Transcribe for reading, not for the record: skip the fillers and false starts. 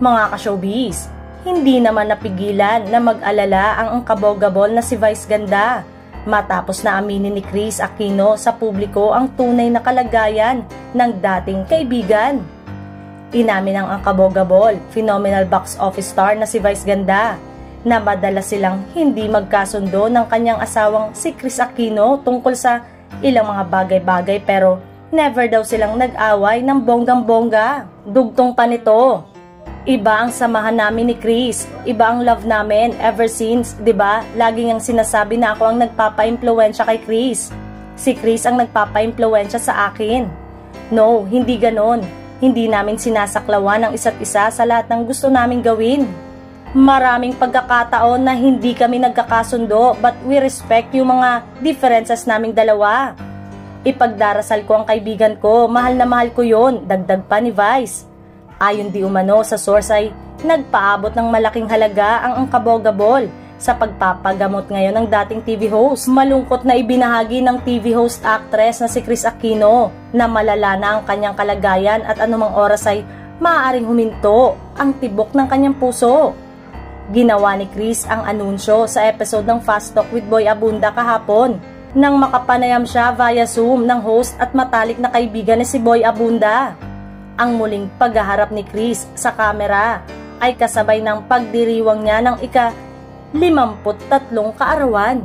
Mga ka-showbiz, hindi naman napigilan na mag-alala ang angkabogabol na si Vice Ganda matapos na aminin ni Kris Aquino sa publiko ang tunay na kalagayan ng dating kaibigan. Inamin ng angkabogabol, phenomenal box office star na si Vice Ganda na madalas silang hindi magkasundo ng kanyang asawang si Kris Aquino tungkol sa ilang mga bagay-bagay pero never daw silang nag-away ng bonggang-bongga. Dugtong pa nito, iba ang samahan namin ni Kris, iba ang love namin ever since, 'di ba? Lagi ngang sinasabi na ako ang nagpapa-impluwensya kay Kris. Si Kris ang nagpapa-impluwensya sa akin. No, hindi ganon. Hindi namin sinasaklawan ang isa't isa sa lahat ng gusto naming gawin. Maraming pagkakataon na hindi kami nagkakasundo but we respect yung mga differences naming dalawa. Ipagdarasal ko ang kaibigan ko, mahal na mahal ko yon, dagdag pa ni Vice. Ayon di umano sa source ay nagpaabot ng malaking halaga ang angkabogabol sa pagpapagamot ngayon ng dating TV host. Malungkot na ibinahagi ng TV host actress na si Kris Aquino na malala na ang kanyang kalagayan at anumang oras ay maaaring huminto ang tibok ng kanyang puso. Ginawa ni Kris ang anunsyo sa episode ng Fast Talk with Boy Abunda kahapon nang makapanayam siya via Zoom ng host at matalik na kaibigan ni si Boy Abunda. Ang muling paghaharap ni Kris sa kamera ay kasabay ng pagdiriwang niya ng ika-53 kaarawan.